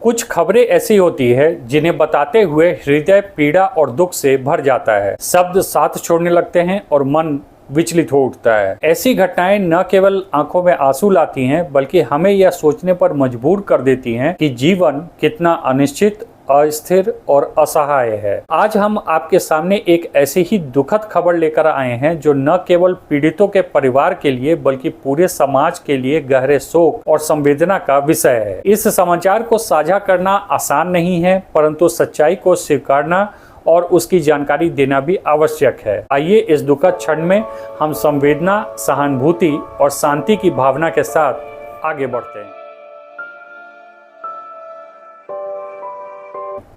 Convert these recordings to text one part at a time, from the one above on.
कुछ खबरें ऐसी होती है जिन्हें बताते हुए हृदय पीड़ा और दुख से भर जाता है। शब्द साथ छोड़ने लगते हैं और मन विचलित हो उठता है। ऐसी घटनाएं न केवल आंखों में आंसू लाती हैं, बल्कि हमें यह सोचने पर मजबूर कर देती हैं कि जीवन कितना अनिश्चित, अस्थिर और असहाय है। आज हम आपके सामने एक ऐसी ही दुखद खबर लेकर आए हैं जो न केवल पीड़ितों के परिवार के लिए बल्कि पूरे समाज के लिए गहरे शोक और संवेदना का विषय है। इस समाचार को साझा करना आसान नहीं है, परंतु सच्चाई को स्वीकारना और उसकी जानकारी देना भी आवश्यक है। आइए इस दुखद क्षण में हम संवेदना, सहानुभूति और शांति की भावना के साथ आगे बढ़ते हैं।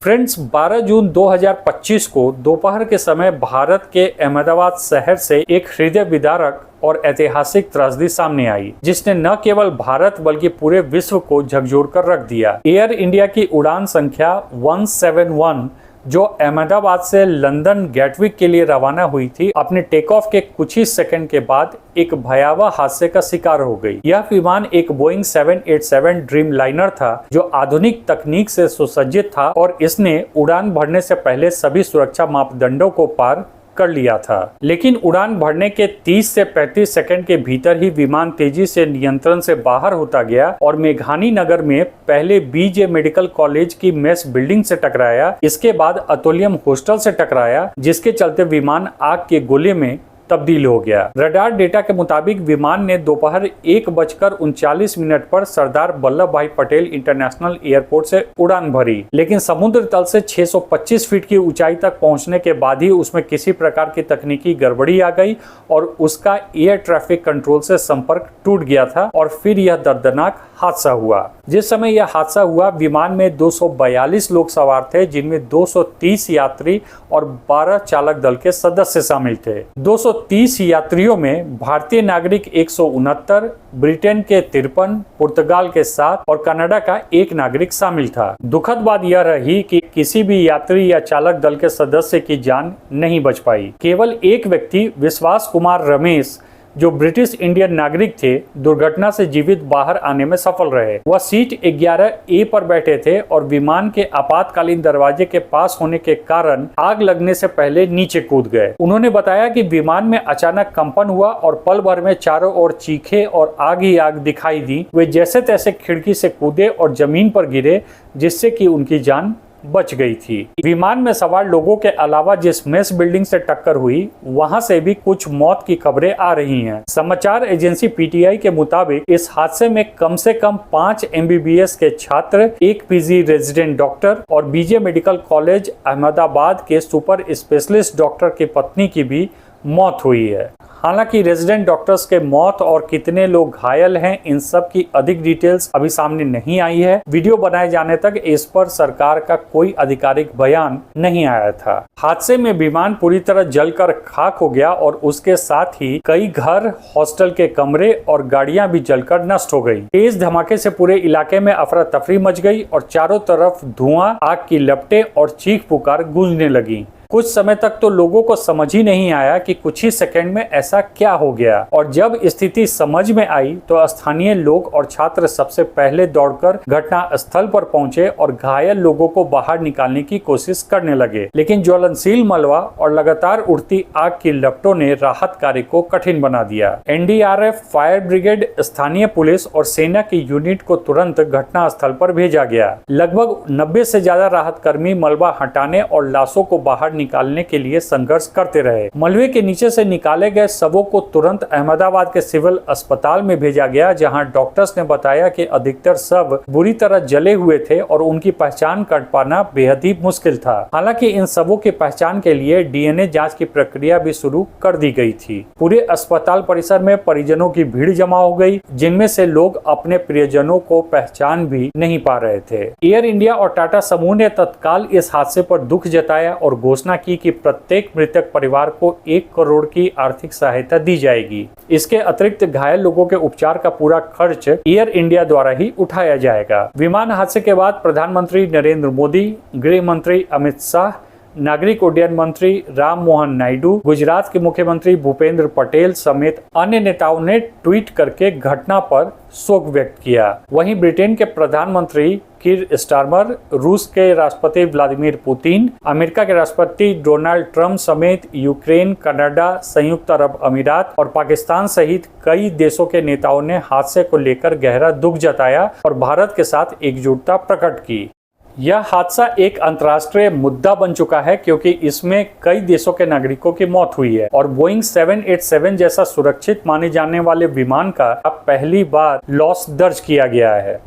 फ्रेंड्स, 12 जून 2025 को दोपहर के समय भारत के अहमदाबाद शहर से एक हृदय विदारक और ऐतिहासिक त्रासदी सामने आई, जिसने न केवल भारत बल्कि पूरे विश्व को झकझोर कर रख दिया। एयर इंडिया की उड़ान संख्या 171 जो अहमदाबाद से लंदन गैटविक के लिए रवाना हुई थी, अपने टेक ऑफ के कुछ ही सेकंड के बाद एक भयावह हादसे का शिकार हो गई। यह विमान एक बोइंग 787 ड्रीम लाइनर था जो आधुनिक तकनीक से सुसज्जित था और इसने उड़ान भरने से पहले सभी सुरक्षा मापदंडों को पार कर लिया था। लेकिन उड़ान भरने के 30 से 35 सेकंड के भीतर ही विमान तेजी से नियंत्रण से बाहर होता गया और मेघानी नगर में पहले बीजे मेडिकल कॉलेज की मेस बिल्डिंग से टकराया। इसके बाद अतुलियम हॉस्टल से टकराया, जिसके चलते विमान आग के गोले में तब्दील हो गया। रडार डेटा के मुताबिक विमान ने दोपहर 1:39 पर सरदार वल्लभ भाई पटेल इंटरनेशनल एयरपोर्ट से उड़ान भरी, लेकिन समुद्र तल से 625 फीट की ऊंचाई तक पहुंचने के बाद ही उसमें किसी प्रकार की तकनीकी गड़बड़ी आ गई और उसका एयर ट्रैफिक कंट्रोल से संपर्क टूट गया था और फिर यह दर्दनाक हादसा हुआ। जिस समय यह हादसा हुआ, विमान में 242 लोग सवार थे, जिनमें 230 यात्री और 12 चालक दल के सदस्य शामिल थे। 230 यात्रियों में भारतीय नागरिक 169, ब्रिटेन के 53, पुर्तगाल के 7 और कनाडा का 1 नागरिक शामिल था। दुखद बात यह रही कि किसी भी यात्री या चालक दल के सदस्य की जान नहीं बच पाई। केवल एक व्यक्ति, विश्वास कुमार रमेश, जो ब्रिटिश इंडियन नागरिक थे, दुर्घटना से जीवित बाहर आने में सफल रहे। वह सीट 11A पर बैठे थे और विमान के आपातकालीन दरवाजे के पास होने के कारण आग लगने से पहले नीचे कूद गए। उन्होंने बताया कि विमान में अचानक कंपन हुआ और पल भर में चारों ओर चीखे और आग ही आग दिखाई दी। वे जैसे तैसे खिड़की से कूदे और जमीन पर गिरे, जिससे कि उनकी जान बच गई थी। विमान में सवार लोगों के अलावा जिस मेस बिल्डिंग से टक्कर हुई, वहां से भी कुछ मौत की खबरें आ रही हैं। समाचार एजेंसी PTI के मुताबिक इस हादसे में कम से कम 5 MBBS के छात्र, 1 PG रेजिडेंट डॉक्टर और बीजे मेडिकल कॉलेज अहमदाबाद के सुपर स्पेशलिस्ट डॉक्टर की पत्नी की भी मौत हुई है। हालांकि रेजिडेंट डॉक्टर्स के मौत और कितने लोग घायल हैं, इन सब की अधिक डिटेल्स अभी सामने नहीं आई है। वीडियो बनाए जाने तक इस पर सरकार का कोई आधिकारिक बयान नहीं आया था। हादसे में विमान पूरी तरह जलकर खाक हो गया और उसके साथ ही कई घर, हॉस्टल के कमरे और गाड़ियां भी जलकर नष्ट हो गई। तेज धमाके से पूरे इलाके में अफरा तफरी मच गई और चारों तरफ धुआं, आग की लपटें और चीख पुकार गूंजने लगी। कुछ समय तक तो लोगों को समझ ही नहीं आया कि कुछ ही सेकंड में ऐसा क्या हो गया, और जब स्थिति समझ में आई तो स्थानीय लोग और छात्र सबसे पहले दौड़कर घटना स्थल पर पहुंचे और घायल लोगों को बाहर निकालने की कोशिश करने लगे। लेकिन ज्वलनशील मलबा और लगातार उड़ती आग की लपटों ने राहत कार्य को कठिन बना दिया। NDRF, फायर ब्रिगेड, स्थानीय पुलिस और सेना की यूनिट को तुरंत घटना स्थल पर भेजा गया। लगभग 90 से ज्यादा राहत कर्मी मलबा हटाने और लाशों को बाहर निकालने के लिए संघर्ष करते रहे। मलबे के नीचे से निकाले गए शवों को तुरंत अहमदाबाद के सिविल अस्पताल में भेजा गया, जहां डॉक्टर्स ने बताया कि अधिकतर शव बुरी तरह जले हुए थे और उनकी पहचान कर पाना बेहद ही मुश्किल था। हालांकि इन शवों की पहचान के लिए DNA जांच की प्रक्रिया भी शुरू कर दी गई थी। पूरे अस्पताल परिसर में परिजनों की भीड़ जमा हो गई, जिनमें से लोग अपने प्रियजनों को पहचान भी नहीं पा रहे थे। एयर इंडिया और टाटा समूह ने तत्काल इस हादसे पर दुख जताया और घोषणा की कि प्रत्येक मृतक परिवार को 1 करोड़ की आर्थिक सहायता दी जाएगी। इसके अतिरिक्त घायल लोगों के उपचार का पूरा खर्च एयर इंडिया द्वारा ही उठाया जाएगा। विमान हादसे के बाद प्रधानमंत्री नरेंद्र मोदी, गृह मंत्री अमित शाह, नागरिक उड्डयन मंत्री राम मोहन नायडू, गुजरात के मुख्यमंत्री भूपेंद्र पटेल समेत अन्य नेताओं ने ट्वीट करके घटना पर शोक व्यक्त किया। वहीं ब्रिटेन के प्रधानमंत्री कीर स्टारमर, रूस के राष्ट्रपति व्लादिमीर पुतिन, अमेरिका के राष्ट्रपति डोनाल्ड ट्रंप समेत यूक्रेन, कनाडा, संयुक्त अरब अमीरात और पाकिस्तान सहित कई देशों के नेताओं ने हादसे को लेकर गहरा दुख जताया और भारत के साथ एकजुटता प्रकट की। यह हादसा एक अंतर्राष्ट्रीय मुद्दा बन चुका है क्योंकि इसमें कई देशों के नागरिकों की मौत हुई है और बोइंग 787 जैसा सुरक्षित माने जाने वाले विमान का अब पहली बार लॉस दर्ज किया गया है।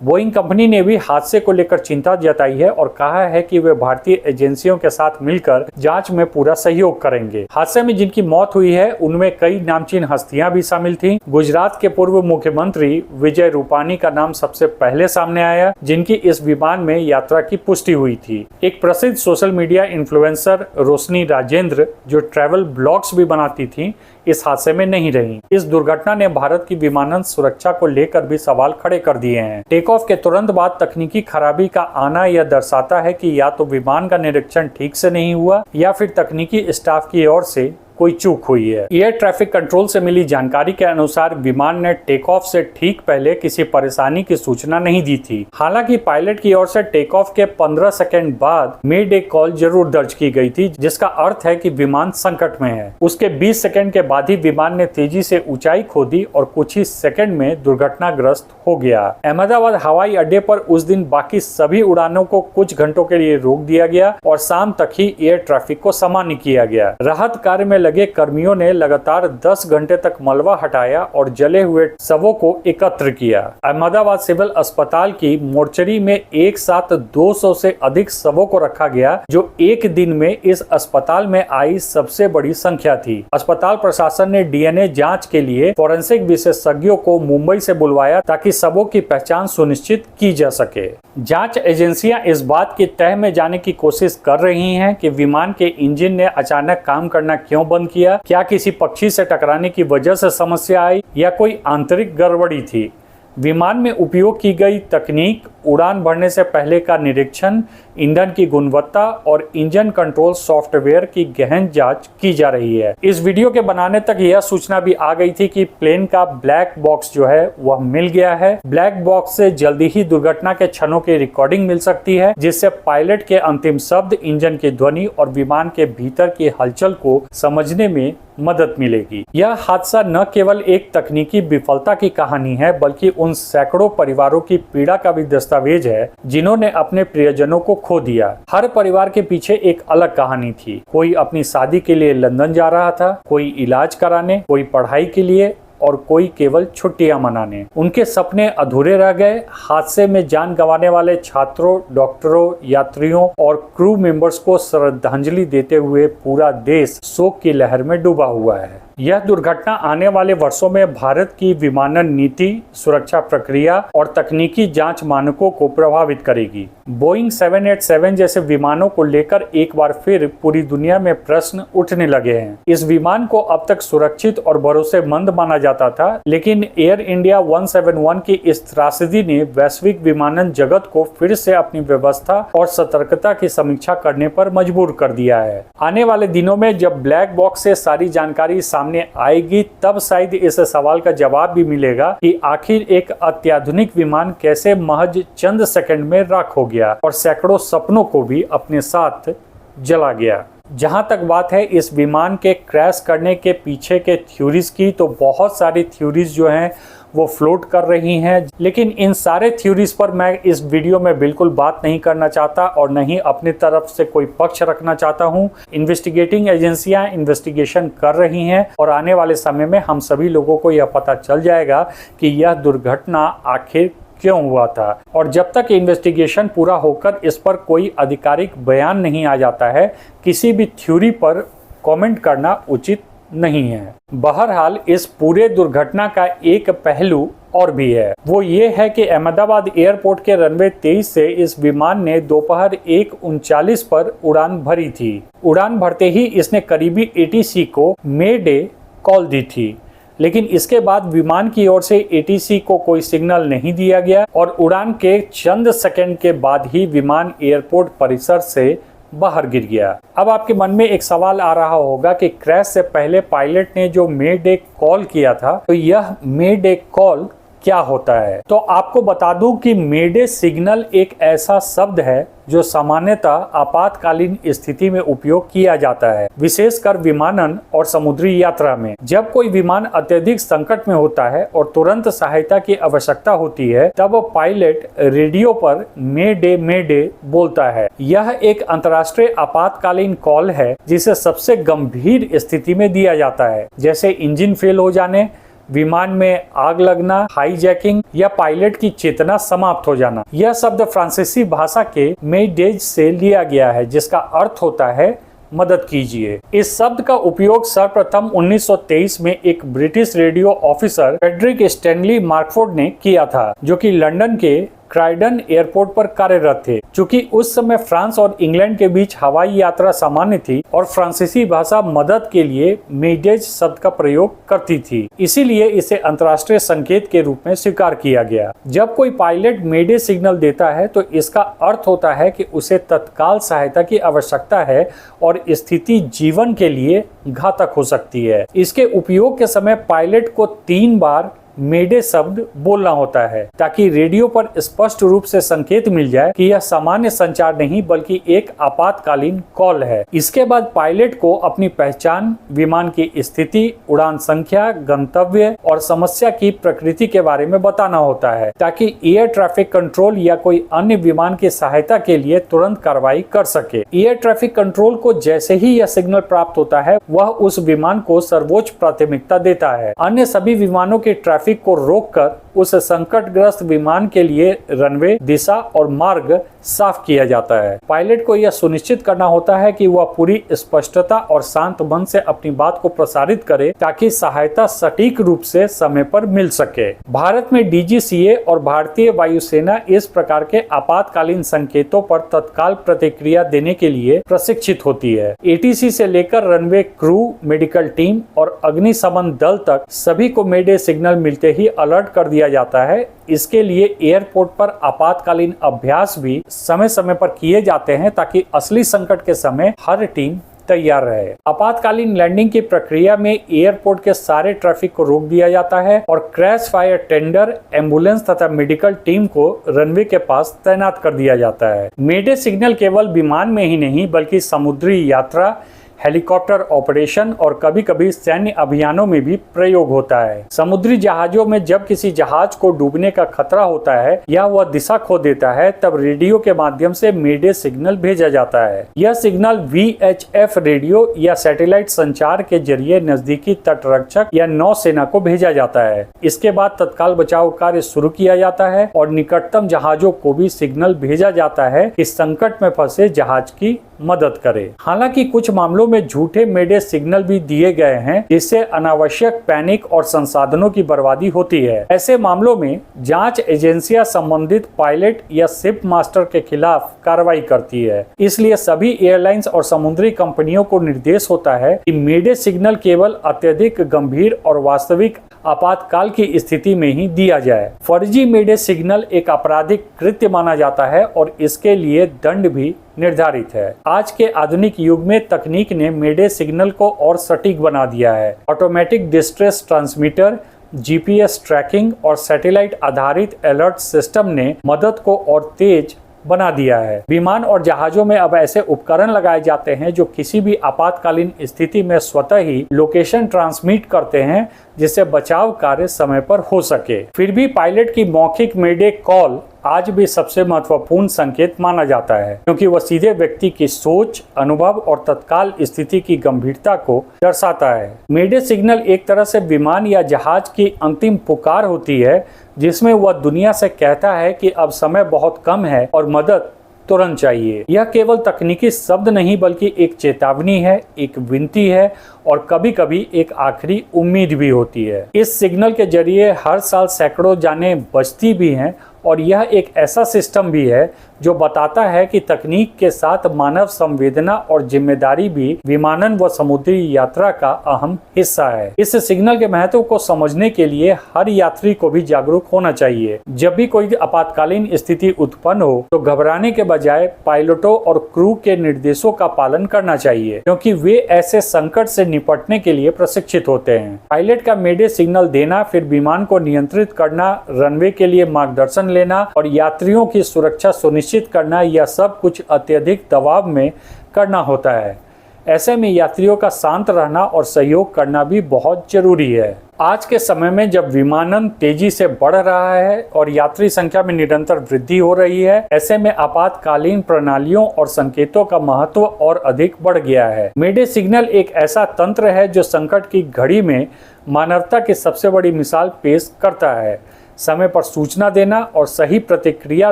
बोइंग कंपनी ने भी हादसे को लेकर चिंता जताई है और कहा है कि वे भारतीय एजेंसियों के साथ मिलकर जांच में पूरा सहयोग करेंगे। हादसे में जिनकी मौत हुई है उनमें कई नामचीन हस्तियां भी शामिल थीं। गुजरात के पूर्व मुख्यमंत्री विजय रूपानी का नाम सबसे पहले सामने आया, जिनकी इस विमान में यात्रा की पुष्टि हुई थी। एक प्रसिद्ध सोशल मीडिया इन्फ्लुएंसर रोशनी राजेंद्र, जो ट्रैवल ब्लॉग्स भी बनाती थी, इस हादसे में नहीं रही। इस दुर्घटना ने भारत की विमानन सुरक्षा को लेकर भी सवाल खड़े कर दिए हैं। टेक ऑफ के तुरंत बाद तकनीकी खराबी का आना यह दर्शाता है कि या तो विमान का निरीक्षण ठीक से नहीं हुआ या फिर तकनीकी स्टाफ की ओर से कोई चूक हुई है। एयर ट्रैफिक कंट्रोल से मिली जानकारी के अनुसार विमान ने टेक ऑफ से ठीक पहले किसी परेशानी की सूचना नहीं दी थी। हालांकि पायलट की ओर से टेक ऑफ के 15 सेकंड बाद मेडे कॉल जरूर दर्ज की गई थी, जिसका अर्थ है कि विमान संकट में है। उसके 20 सेकंड के बाद ही विमान ने तेजी से ऊंचाई खो दी और कुछ ही सेकंड में दुर्घटनाग्रस्त हो गया। अहमदाबाद हवाई अड्डे पर उस दिन बाकी सभी उड़ानों को कुछ घंटों के लिए रोक दिया गया और शाम तक ही एयर ट्रैफिक को सामान्य किया गया। राहत कार्य में लगे कर्मियों ने लगातार 10 घंटे तक मलबा हटाया और जले हुए शवों को एकत्र किया। अहमदाबाद सिविल अस्पताल की मोर्चरी में एक साथ 200 से अधिक शवों को रखा गया, जो एक दिन में इस अस्पताल में आई सबसे बड़ी संख्या थी। अस्पताल प्रशासन ने डीएनए जांच के लिए फोरेंसिक विशेषज्ञों को मुंबई से बुलवाया ताकि शवों की पहचान सुनिश्चित की जा सके। जांच एजेंसियां इस बात की तह में जाने की कोशिश कर रही हैं कि विमान के इंजन ने अचानक काम करना क्यों बंद किया, क्या किसी पक्षी से टकराने की वजह से समस्या आई या कोई आंतरिक गड़बड़ी थी। विमान में उपयोग की गई तकनीक, उड़ान भरने से पहले का निरीक्षण, ईंधन की गुणवत्ता और इंजन कंट्रोल सॉफ्टवेयर की गहन जांच की जा रही है। इस वीडियो के बनाने तक यह सूचना भी आ गई थी कि प्लेन का ब्लैक बॉक्स जो है वह मिल गया है। ब्लैक बॉक्स से जल्दी ही दुर्घटना के क्षणों की रिकॉर्डिंग मिल सकती है, जिससे पायलट के अंतिम शब्द, इंजन की ध्वनि और विमान के भीतर की हलचल को समझने में मदद मिलेगी। यह हादसा न केवल एक तकनीकी विफलता की कहानी है, बल्कि उन सैकड़ों परिवारों की पीड़ा का भी दस्तावेज है जिन्होंने अपने प्रियजनों को खो दिया। हर परिवार के पीछे एक अलग कहानी थी। कोई अपनी शादी के लिए लंदन जा रहा था, कोई इलाज कराने, कोई पढ़ाई के लिए और कोई केवल छुट्टियां मनाने। उनके सपने अधूरे रह गए। हादसे में जान गंवाने वाले छात्रों, डॉक्टरों, यात्रियों और क्रू मेंबर्स को श्रद्धांजलि देते हुए पूरा देश शोक की लहर में डूबा हुआ है। यह दुर्घटना आने वाले वर्षों में भारत की विमानन नीति, सुरक्षा प्रक्रिया और तकनीकी जांच मानकों को प्रभावित करेगी। बोइंग 787 जैसे विमानों को लेकर एक बार फिर पूरी दुनिया में प्रश्न उठने लगे हैं। इस विमान को अब तक सुरक्षित और भरोसेमंद माना जाता था, लेकिन एयर इंडिया 171 की इस त्रासदी ने वैश्विक विमानन जगत को फिर से अपनी व्यवस्था और सतर्कता की समीक्षा करने पर मजबूर कर दिया है। आने वाले दिनों में जब ब्लैक बॉक्स से सारी जानकारी सामने आएगी, तब शायद इस सवाल का जवाब भी मिलेगा कि आखिर एक अत्याधुनिक विमान कैसे महज चंद सेकंड में राख हो गया और सैकड़ों सपनों को भी अपने साथ जला गया। जहां तक बात है इस विमान के क्रैश करने के पीछे के थ्योरीज की, तो बहुत सारी थ्योरीज जो हैं वो फ्लोट कर रही हैं, लेकिन इन सारे थ्योरीज पर मैं इस वीडियो में बिल्कुल बात नहीं करना चाहता और नहीं अपनी तरफ से कोई पक्ष रखना चाहता हूं। इन्वेस्टिगेटिंग एजेंसियां इन्वेस्टिगेशन कर रही हैं और आने वाले समय में हम सभी लोगों को यह पता चल जाएगा कि यह दुर्घटना आखिर क्यों हुआ था। और जब तक इन्वेस्टिगेशन पूरा होकर इस पर कोई आधिकारिक बयान नहीं आ जाता है, किसी भी थ्योरी पर कमेंट करना उचित नहीं है। बहरहाल इस पूरे दुर्घटना का एक पहलू और भी है, वो ये है कि अहमदाबाद एयरपोर्ट के रनवे 23 से इस विमान ने दोपहर 1:39 पर उड़ान भरी थी। उड़ान भरते ही इसने करीबी ATC को मे डे कॉल दी थी, लेकिन इसके बाद विमान की ओर से ATC को कोई सिग्नल नहीं दिया गया और उड़ान के चंद सेकंड के बाद ही विमान एयरपोर्ट परिसर से बाहर गिर गया। अब आपके मन में एक सवाल आ रहा होगा कि क्रैश से पहले पायलट ने जो मेडे कॉल किया था, तो यह मेडे कॉल क्या होता है? तो आपको बता दूं कि मेडे सिग्नल एक ऐसा शब्द है जो सामान्यतः आपातकालीन स्थिति में उपयोग किया जाता है, विशेषकर विमानन और समुद्री यात्रा में। जब कोई विमान अत्यधिक संकट में होता है और तुरंत सहायता की आवश्यकता होती है, तब पायलट रेडियो पर मेडे मेडे बोलता है। यह एक अंतर्राष्ट्रीय आपातकालीन कॉल है जिसे सबसे गंभीर स्थिति में दिया जाता है, जैसे इंजन फेल हो जाने, विमान में आग लगना, हाईजैकिंग या पायलट की चेतना समाप्त हो जाना। यह शब्द फ्रांसीसी भाषा के मेडेज से लिया गया है, जिसका अर्थ होता है मदद कीजिए। इस शब्द का उपयोग सर्वप्रथम 1923 में एक British radio officer Frederick Stanley Markford ने किया था, जो कि लंदन के क्राइडन एयरपोर्ट पर कार्यरत थे। चूंकि उस समय फ्रांस और इंग्लैंड के बीच हवाई यात्रा सामान्य थी और फ्रांसीसी भाषा मदद के लिए मेडेज शब्द का प्रयोग करती थी, इसीलिए इसे अंतर्राष्ट्रीय संकेत के रूप में स्वीकार किया गया। जब कोई पायलट मेडे सिग्नल देता है तो इसका अर्थ होता है कि उसे तत्काल सहायता की आवश्यकता है और स्थिति जीवन के लिए घातक हो सकती है। इसके उपयोग के समय पायलट को 3 बार मेडे शब्द बोलना होता है, ताकि रेडियो पर स्पष्ट रूप से संकेत मिल जाए कि यह सामान्य संचार नहीं बल्कि एक आपातकालीन कॉल है। इसके बाद पायलट को अपनी पहचान, विमान की स्थिति, उड़ान संख्या, गंतव्य और समस्या की प्रकृति के बारे में बताना होता है, ताकि एयर ट्रैफिक कंट्रोल या कोई अन्य विमान की सहायता के लिए तुरंत कार्रवाई कर सके। एयर ट्रैफिक कंट्रोल को जैसे ही यह सिग्नल प्राप्त होता है, वह उस विमान को सर्वोच्च प्राथमिकता देता है। अन्य सभी विमानों के ट्रैफिक को रोककर उस संकटग्रस्त विमान के लिए रनवे, दिशा और मार्ग साफ किया जाता है। पायलट को यह सुनिश्चित करना होता है कि वह पूरी स्पष्टता और शांत मन से अपनी बात को प्रसारित करे, ताकि सहायता सटीक रूप से समय पर मिल सके। भारत में डीजीसीए और भारतीय वायुसेना इस प्रकार के आपातकालीन संकेतों पर तत्काल प्रतिक्रिया देने के लिए प्रशिक्षित होती है। एटीसी से लेकर रनवे क्रू, मेडिकल टीम और अग्निशमन दल तक सभी को मेडे सिग्नल मिलते ही अलर्ट कर दिया जाता है। इसके लिए एयरपोर्ट पर आपातकालीन अभ्यास भी समय समय पर किए जाते हैं, ताकि असली संकट के समय हर टीम तैयार रहे। आपातकालीन लैंडिंग की प्रक्रिया में एयरपोर्ट के सारे ट्रैफिक को रोक दिया जाता है और क्रैश फायर टेंडर, एम्बुलेंस तथा मेडिकल टीम को रनवे के पास तैनात कर दिया जाता है। मेडे सिग्नल केवल विमान में ही नहीं बल्कि समुद्री यात्रा, हेलीकॉप्टर ऑपरेशन और कभी कभी सैन्य अभियानों में भी प्रयोग होता है। समुद्री जहाजों में जब किसी जहाज को डूबने का खतरा होता है या वह दिशा खो देता है, तब रेडियो के माध्यम से मेडे सिग्नल भेजा जाता है। यह सिग्नल VHF रेडियो या सैटेलाइट संचार के जरिए नजदीकी तटरक्षक या नौसेना को भेजा जाता है। इसके बाद तत्काल बचाव कार्य शुरू किया जाता है और निकटतम जहाजों को भी सिग्नल भेजा जाता है कि संकट में फंसे जहाज की मदद करे। हालांकि कुछ मामलों में झूठे मेडे सिग्नल भी दिए गए हैं, जिससे अनावश्यक पैनिक और संसाधनों की बर्बादी होती है। ऐसे मामलों में जांच एजेंसियां संबंधित पायलट या शिप मास्टर के खिलाफ कार्रवाई करती है। इसलिए सभी एयरलाइंस और समुद्री कंपनियों को निर्देश होता है कि मेडे सिग्नल केवल अत्यधिक गंभीर और वास्तविक आपातकाल की स्थिति में ही दिया जाए। फर्जी मेडे सिग्नल एक आपराधिक कृत्य माना जाता है और इसके लिए दंड भी निर्धारित है। आज के आधुनिक युग में तकनीक ने मेडे सिग्नल को और सटीक बना दिया है। Automatic distress transmitter, GPS tracking और सैटेलाइट आधारित अलर्ट सिस्टम ने मदद को और तेज बना दिया है। विमान और जहाजों में अब ऐसे उपकरण लगाए जाते हैं जो किसी भी आपातकालीन स्थिति में स्वतः ही लोकेशन ट्रांसमिट करते हैं, जिससे बचाव कार्य समय पर हो सके। फिर भी पायलट की मौखिक मेडे कॉल आज भी सबसे महत्वपूर्ण संकेत माना जाता है, क्योंकि वह सीधे व्यक्ति की सोच, अनुभव और तत्काल स्थिति की गंभीरता को दर्शाता है। मेडे सिग्नल एक तरह से विमान या जहाज की अंतिम पुकार होती है, जिसमें वह दुनिया से कहता है कि अब समय बहुत कम है और मदद तुरंत चाहिए। यह केवल तकनीकी शब्द नहीं बल्कि एक चेतावनी है, एक विनती है और कभी कभी एक आखिरी उम्मीद भी होती है। इस सिग्नल के जरिए हर साल सैकड़ों जानें बचती भी हैं और यह एक ऐसा सिस्टम भी है जो बताता है कि तकनीक के साथ मानव संवेदना और जिम्मेदारी भी विमानन व समुद्री यात्रा का अहम हिस्सा है। इस सिग्नल के महत्व को समझने के लिए हर यात्री को भी जागरूक होना चाहिए। जब भी कोई आपातकालीन स्थिति उत्पन्न हो तो घबराने के बजाय पायलटों और क्रू के निर्देशों का पालन करना चाहिए, क्योंकि वे ऐसे संकट से निपटने के लिए प्रशिक्षित होते हैं। पायलट का मेडे सिग्नल देना, फिर विमान को नियंत्रित करना, रनवे के लिए मार्गदर्शन लेना और यात्रियों की सुरक्षा सुनिश्चित करना, यह सब कुछ अत्यधिक दबाव में करना होता है। ऐसे में यात्रियों का शांत रहना और सहयोग करना भी बहुत जरूरी है। आज के समय में जब विमानन तेजी से बढ़ रहा है और यात्री संख्या में निरंतर वृद्धि हो रही है, ऐसे में आपातकालीन प्रणालियों और संकेतों का महत्व और अधिक बढ़ गया है। मेडे सिग्नल एक ऐसा तंत्र है जो संकट की घड़ी में मानवता की सबसे बड़ी मिसाल पेश करता है। समय पर सूचना देना और सही प्रतिक्रिया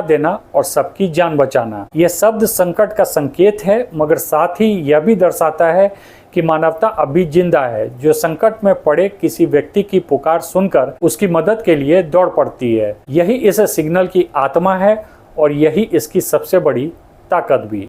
देना और सबकी जान बचाना। यह शब्द संकट का संकेत है, मगर साथ ही यह भी दर्शाता है कि मानवता अभी जिंदा है, जो संकट में पड़े किसी व्यक्ति की पुकार सुनकर उसकी मदद के लिए दौड़ पड़ती है। यही इस सिग्नल की आत्मा है और यही इसकी सबसे बड़ी ताकत भी।